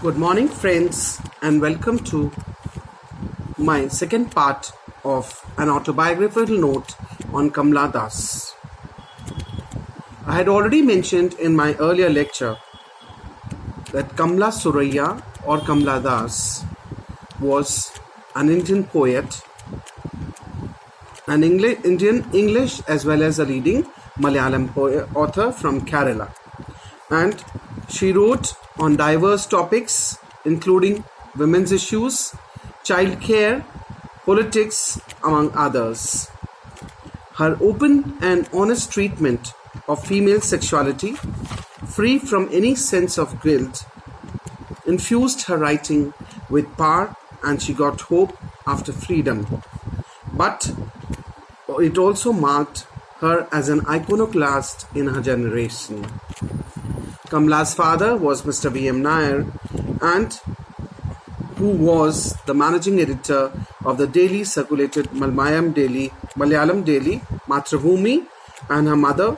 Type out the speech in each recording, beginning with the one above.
Good morning, friends, and welcome to my second part of an autobiographical note on Kamala Das. I had already mentioned in my earlier lecture that Kamala Suraya or Kamala Das was an Indian poet, an Indian English as well as a leading Malayalam author from Kerala, and she wrote on diverse topics including women's issues, child care, politics, among others. Her open and honest treatment of female sexuality, free from any sense of guilt, infused her writing with power, and she got hope after freedom. But it also marked her as an iconoclast in her generation. Kamala's father was Mr. V.M. Nair, and who was the managing editor of the daily circulated Malayalam daily Mathrubhumi, and her mother,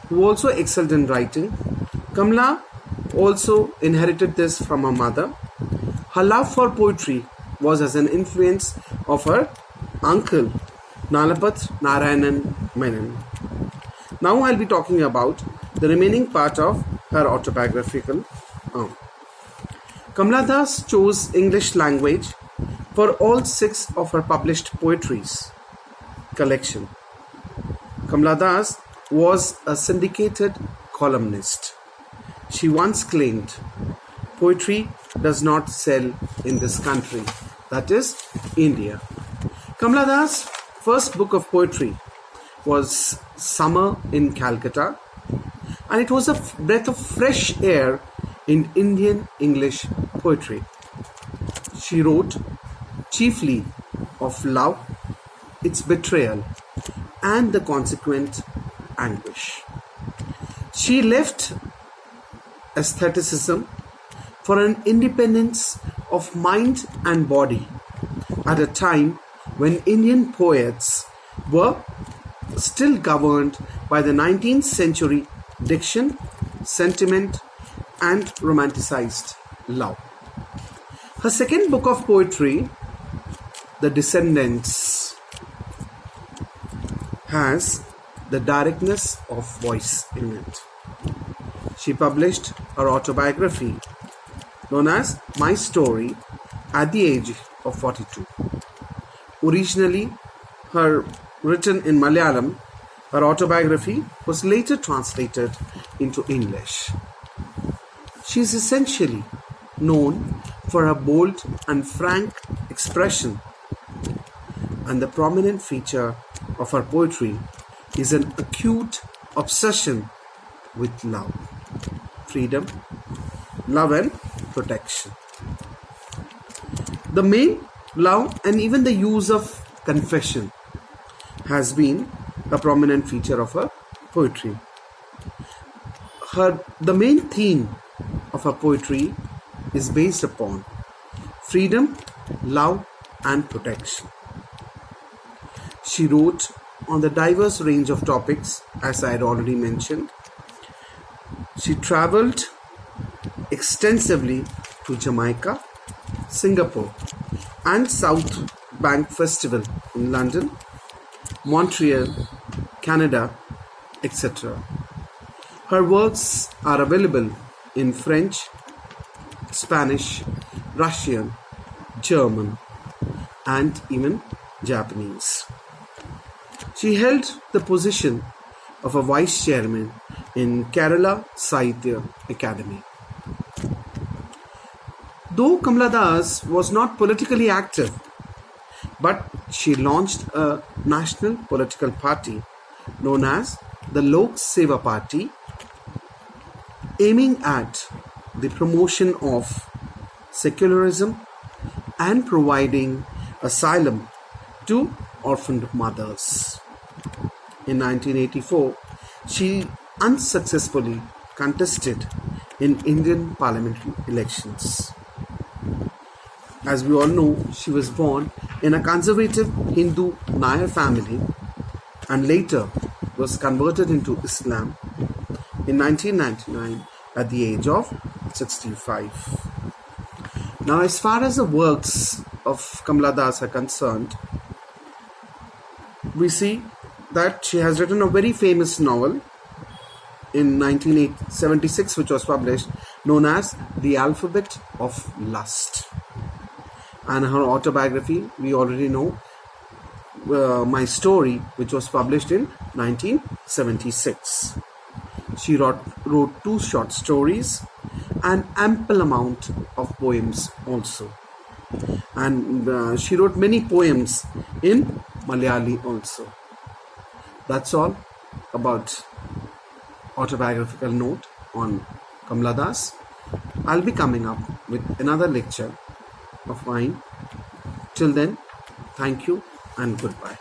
who also excelled in writing. Kamala also inherited this from her mother. Her love for poetry was as an influence of her uncle, Nalapath Narayanan Menon. Now I'll be talking about the remaining part of her autobiographical. Kamala Das chose English language for all 6 of her published poetries collection. Kamala Das was a syndicated columnist. She once claimed, "Poetry does not sell in this country, that is, India." Kamala Das' first book of poetry was Summer in Calcutta, and it was a breath of fresh air in Indian English poetry. She wrote chiefly of love, its betrayal, and the consequent anguish. She left aestheticism for an independence of mind and body at a time when Indian poets were still governed by the 19th century diction, sentiment, and romanticized love. Her second book of poetry, The Descendants, has the directness of voice in it. She published her autobiography known as My Story at the age of 42. Originally, written in Malayalam, her autobiography was later translated into English. She is essentially known for her bold and frank expression, and the prominent feature of her poetry is an acute obsession with love, freedom, love and protection. The main love and even the use of confession has been a prominent feature of her poetry. The main theme of her poetry is based upon freedom, love, and protection. She wrote on the diverse range of topics, as I had already mentioned. She traveled extensively to Jamaica, Singapore, and South Bank Festival in London, Montreal, Canada, etc. Her works are available in French, Spanish, Russian, German, and even Japanese. She held the position of a vice chairman in Kerala Sahitya Academy. Though Kamala Das was not politically active, but she launched a national political party known as the Lok Seva Party, aiming at the promotion of secularism and providing asylum to orphaned mothers. In 1984, she unsuccessfully contested in Indian parliamentary elections. As we all know, she was born in a conservative Hindu Nair family and later was converted into Islam in 1999 at the age of 65. Now, as far as the works of Kamala Das are concerned, we see that she has written a very famous novel in 1976, which was published, known as The Alphabet of Lust. And her autobiography, we already know, My Story, which was published in 1976. She wrote 2 short stories and ample amount of poems also. And she wrote many poems in Malayali also. That's all about autobiographical note on Kamala Das. I'll be coming up with another lecture of mine. Till then, thank you and goodbye.